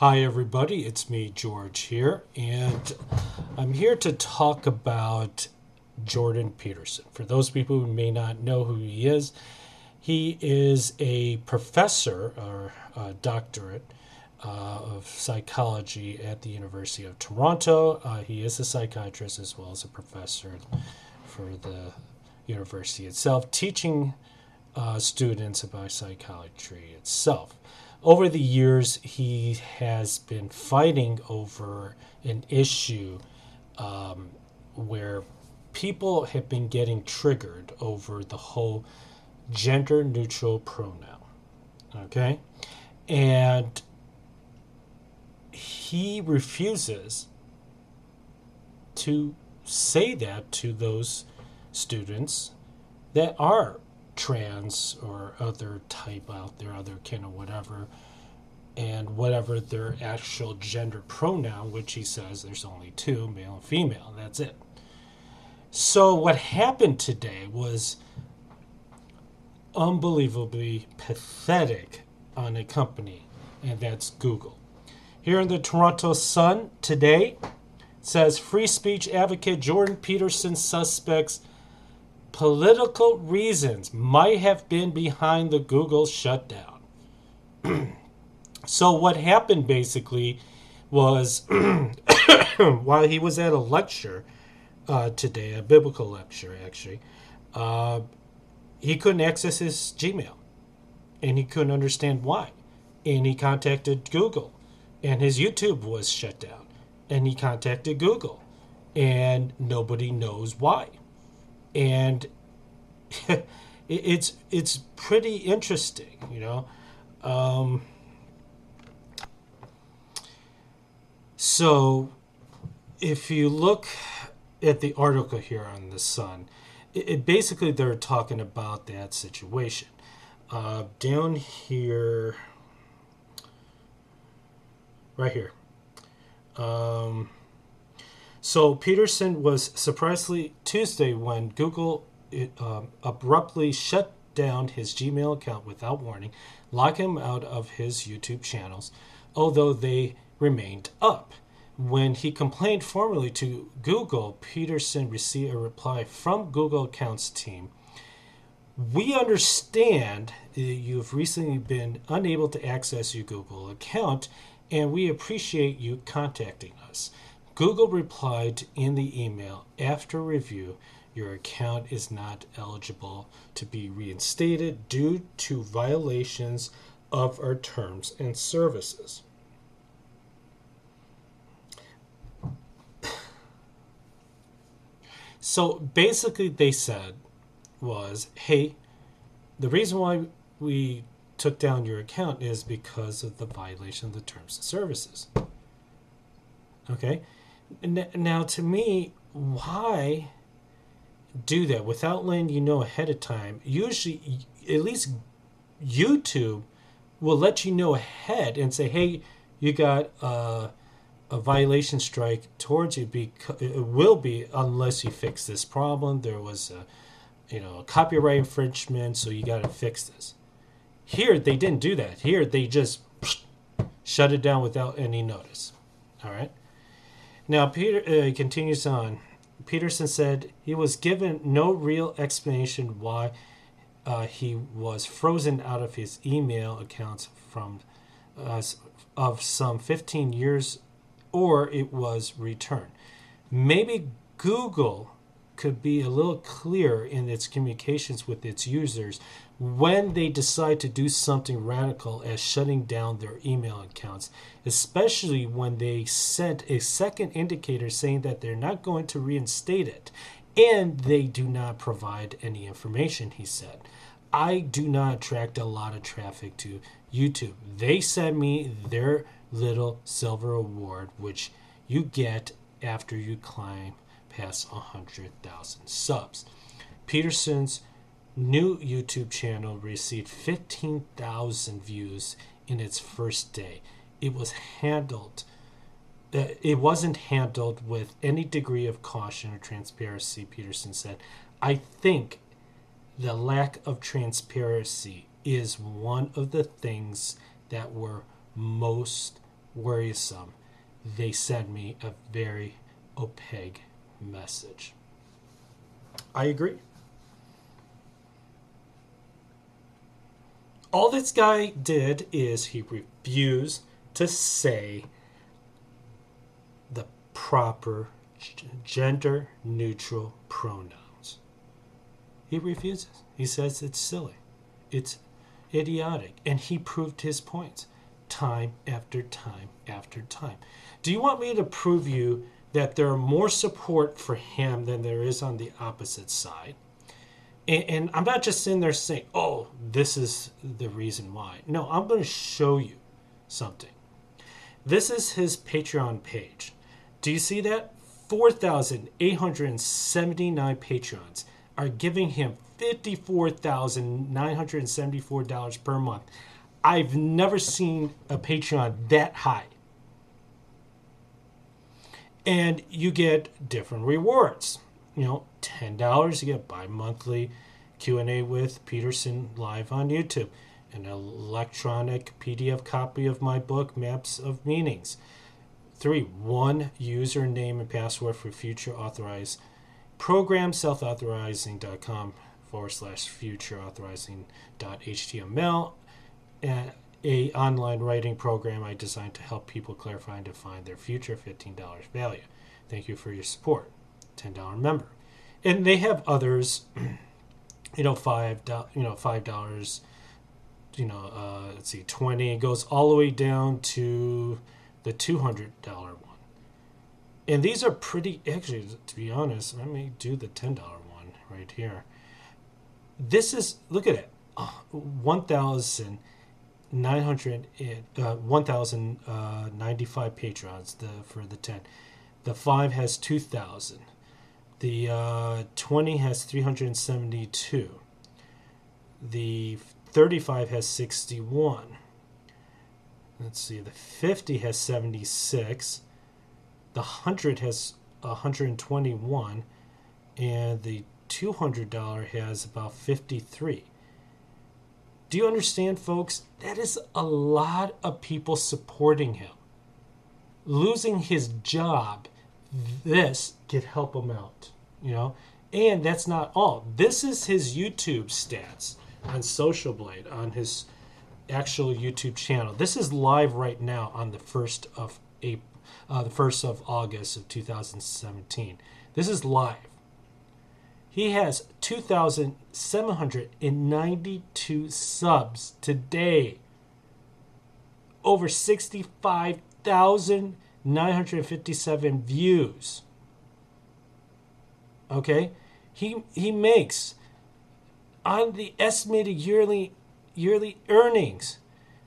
Hi, everybody. It's me, George, here, and I'm here to talk about Jordon Peterson. For those people who may not know who he is a professor or a doctorate of psychology at the University of Toronto. He is a psychiatrist as well as a professor for the university itself, teaching students about psychiatry itself. Over the years, he has been fighting over an issue where people have been getting triggered over the whole gender neutral pronoun. Okay? And he refuses to say that to those students that are trans or other type out there, other kin or whatever, and whatever their actual gender pronoun, which he says there's only two, male and female, that's it. So what happened today was unbelievably pathetic on a company, and that's Google. Here in the Toronto Sun today, it says free speech advocate Jordon Peterson suspects political reasons might have been behind the Google shutdown. So what happened basically was while he was at a lecture today, a biblical lecture actually, he couldn't access his Gmail, and he couldn't understand why. And he contacted Google, and his YouTube was shut down, and he contacted Google, and nobody knows why. And it's pretty interesting, you know. So if you look at the article here on the Sun, it basically they're talking about that situation. Down here, right here. So Peterson was surprisingly Tuesday when Google abruptly shut down his Gmail account without warning, locking him out of his YouTube channels, although they remained up. When he complained formally to Google, Peterson received a reply from Google accounts team. We understand you've recently been unable to access your Google account, and we appreciate you contacting us. Google replied in the email, after review, your account is not eligible to be reinstated due to violations of our terms and services. So basically they said was, hey, the reason why we took down your account is because of the violation of the terms and services. Okay? Now, to me, why do that without letting you know ahead of time? Usually, at least YouTube will let you know ahead and say, hey, you got a violation strike towards you. Because it will be unless you fix this problem. There was a copyright infringement, so you got to fix this. Here, they didn't do that. Here, they just shut it down without any notice. All right? Now, Peter continues on. Peterson said he was given no real explanation why he was frozen out of his email accounts from of some 15 years, or it was returned. Maybe Google could be a little clearer in its communications with its users when they decide to do something radical as shutting down their email accounts, especially when they sent a second indicator saying that they're not going to reinstate it, and they do not provide any information, he said. I do not attract a lot of traffic to YouTube. They send me their little silver award, which you get after you climb past 100,000 subs. Peterson's new YouTube channel received 15,000 views in its first day. It wasn't handled with any degree of caution or transparency, Peterson said. I think the lack of transparency is one of the things that we're most worrisome. They send me a very opaque message. I agree. All this guy did is he refused to say the proper gender neutral pronouns. He refuses. He says it's silly. It's idiotic. And he proved his points time after time after time. Do you want me to prove you that there are more support for him than there is on the opposite side? And I'm not just sitting there saying, oh, this is the reason why. No, I'm going to show you something. This is his Patreon page. Do you see that? 4,879 patrons are giving him $54,974 per month. I've never seen a Patreon that high. And you get different rewards. You know, $10, you get bi-monthly Q&A with Peterson live on YouTube. An electronic PDF copy of my book, Maps of Meanings. 3, 1 username and password for future authorized program, selfauthorizing.com/futureauthorizing.html, and a online writing program I designed to help people clarify and define their future, $15 value. Thank you for your support. $10 member. And they have others, $5, let's see, 20, goes all the way down to the $200 one. And these are pretty, actually, to be honest, let me do the $10 one right here. This is, look at it, 1,095 patrons for the 10. The 5 has 2,000. The 20 has 372. The 35 has 61. Let's see, the 50 has 76. The 100 has 121. And the $200 has about 53. Do you understand, folks? That is a lot of people supporting him. Losing his job, this could help him out, And that's not all. This is his YouTube stats on Social Blade, on his actual YouTube channel. This is live right now on the 1st of August of 2017. This is live. He has 2,792 subs today. Over 65,957 views. Okay? He makes, on the estimated yearly earnings,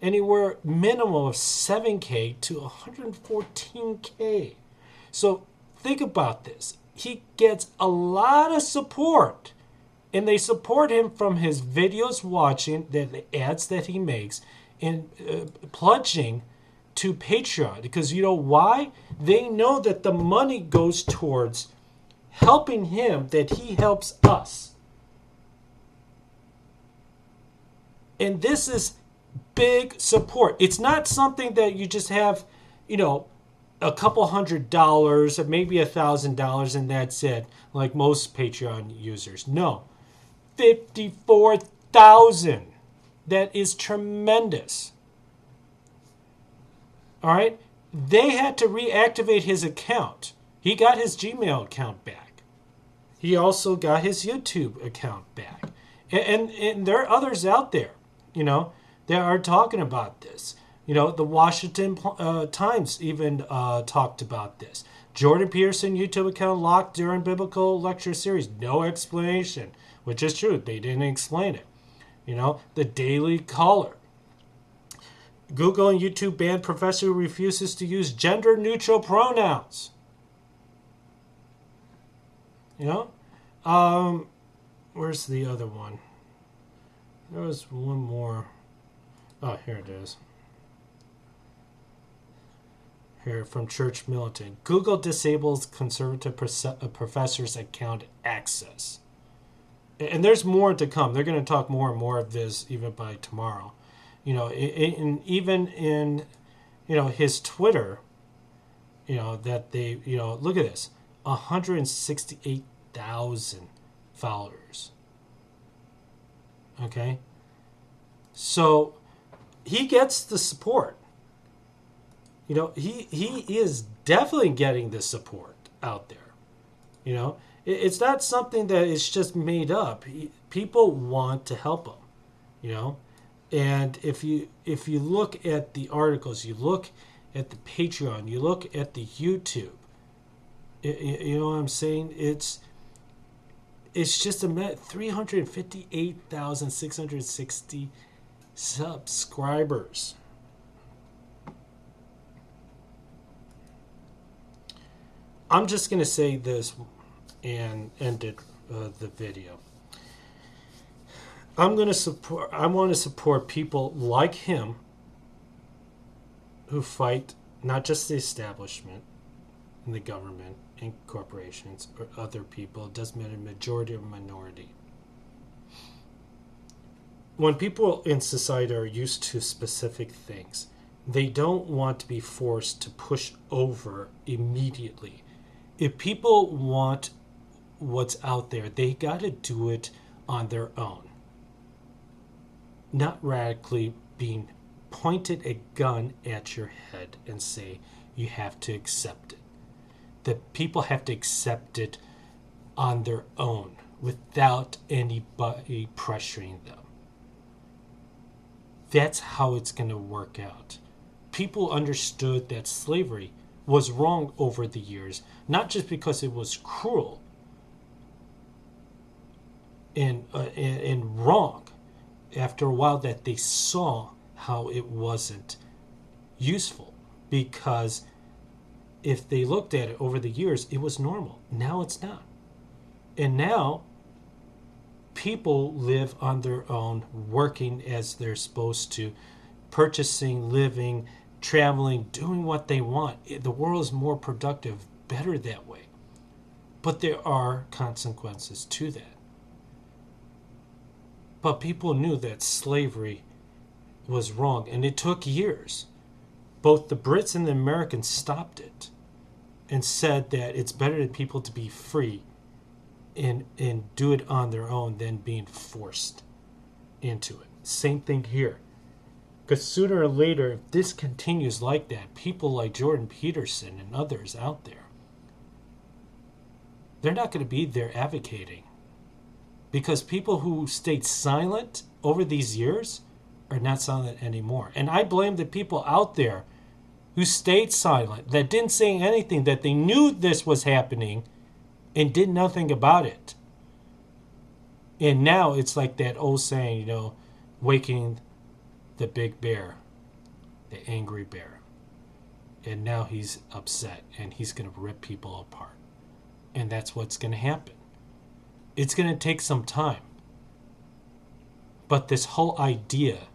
anywhere minimum of $7K to $114K. So think about this. He gets a lot of support, and they support him from his videos watching, the ads that he makes, and pledging to Patreon. Because you know why? They know that the money goes towards helping him, that he helps us. And this is big support. It's not something that you just have, a couple $100 or maybe $1,000 and that's it, like most Patreon users. No, 54,000. That is tremendous. All right, they had to reactivate his account. He got his Gmail account back. He also got his YouTube account back, and there are others out there, that are talking about this. The Washington Times even talked about this. Jordon Peterson YouTube account locked during biblical lecture series. No explanation, which is true. They didn't explain it. The Daily Caller. Google and YouTube banned professor who refuses to use gender-neutral pronouns. Where's the other one? There was one more. Oh, here it is. Here from Church Militant. Google disables conservative professor's account access. And there's more to come. They're going to talk more and more of this even by tomorrow. Even in his Twitter, that they, look at this, 168,000 followers. Okay? So he gets the support. He is definitely getting the support out there. It's not something that is just made up. People want to help him. And if you look at the articles, you look at the Patreon, you look at the YouTube, you know what I'm saying? It's just 358,660 subscribers. I'm just going to say this and end it, the video. I want to support people like him who fight not just the establishment and the government and corporations or other people. It doesn't matter, majority or minority. When people in society are used to specific things, they don't want to be forced to push over immediately. If people want what's out there, they got to do it on their own. Not radically being pointed a gun at your head and say you have to accept it. That people have to accept it on their own without anybody pressuring them. That's how it's going to work out. People understood that slavery was wrong over the years, not just because it was cruel and wrong. After a while, that they saw how it wasn't useful, because if they looked at it over the years, it was normal. Now it's not. And now people live on their own, working as they're supposed to, purchasing, living, traveling, doing what they want. The world is more productive, better that way. But there are consequences to that. But people knew that slavery was wrong, and it took years. Both the Brits and the Americans stopped it and said that it's better for people to be free and do it on their own than being forced into it. Same thing here. Because sooner or later, if this continues like that, people like Jordon Peterson and others out there, they're not going to be there advocating. Because people who stayed silent over these years are not silent anymore. And I blame the people out there who stayed silent, that didn't say anything, that they knew this was happening and did nothing about it. And now it's like that old saying, waking the big bear, the angry bear. And now he's upset and he's going to rip people apart. And that's what's going to happen. It's going to take some time. But this whole idea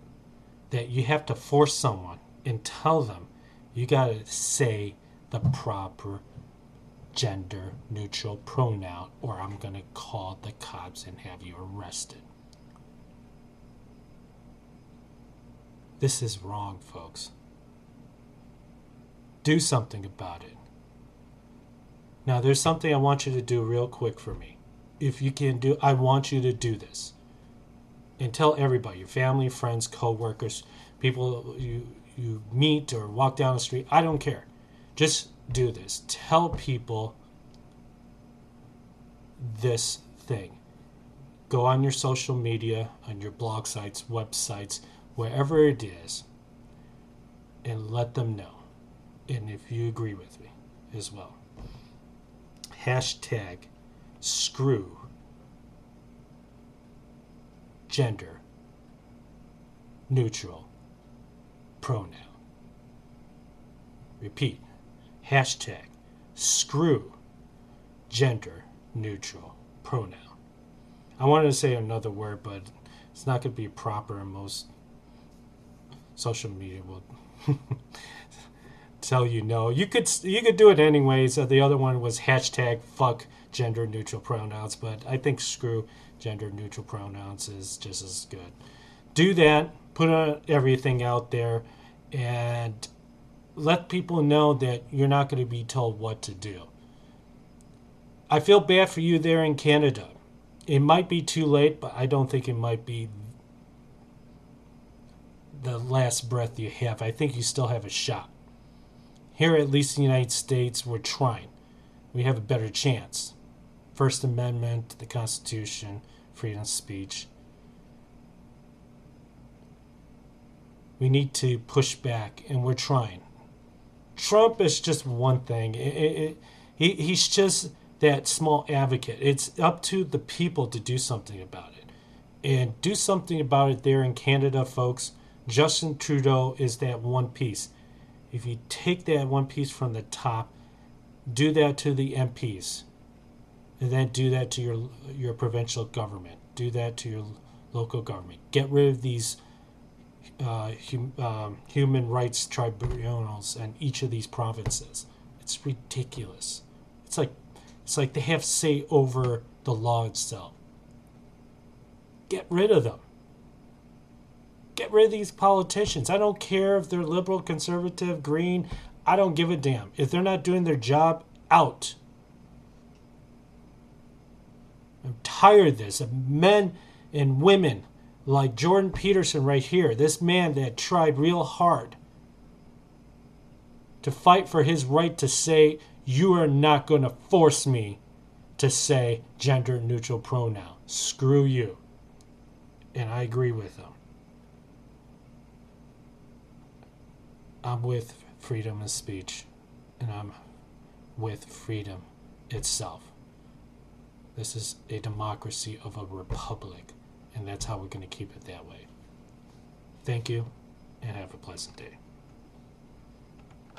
that you have to force someone and tell them you got to say the proper gender neutral pronoun or I'm going to call the cops and have you arrested. This is wrong, folks. Do something about it. Now, there's something I want you to do real quick for me. If you can do, I want you to do this. And tell everybody, your family, friends, co-workers, people you meet or walk down the street. I don't care. Just do this. Tell people this thing. Go on your social media, on your blog sites, websites, wherever it is, and let them know. And if you agree with me as well. Hashtag screw gender neutral pronoun. Repeat. Hashtag screw gender neutral pronoun. I wanted to say another word, but it's not going to be proper, and most social media will tell you no. You could do it anyways. The other one was hashtag fuck gender neutral pronouns, but I think screw gender neutral pronouns is just as good. Do that. Put everything out there, and let people know that you're not going to be told what to do. I feel bad for you there in Canada. It might be too late, but I don't think it might be the last breath you have. I think you still have a shot. Here, at least in the United States, we're trying. We have a better chance. First Amendment, the Constitution, freedom of speech. We need to push back, and we're trying. Trump is just one thing. He's just that small advocate. It's up to the people to do something about it. And do something about it there in Canada, folks. Justin Trudeau is that one piece. If you take that one piece from the top, do that to the MPs. And then do that to your provincial government. Do that to your local government. Get rid of these human rights tribunals in each of these provinces. It's ridiculous. It's like they have say over the law itself. Get rid of them. Get rid of these politicians. I don't care if they're liberal, conservative, green. I don't give a damn. If they're not doing their job, out. I'm tired of this. Of men and women like Jordon Peterson right here. This man that tried real hard to fight for his right to say, you are not going to force me to say gender neutral pronoun. Screw you. And I agree with him. I'm with freedom of speech, and I'm with freedom itself. This is a democracy of a republic, and that's how we're going to keep it that way. Thank you, and have a pleasant day.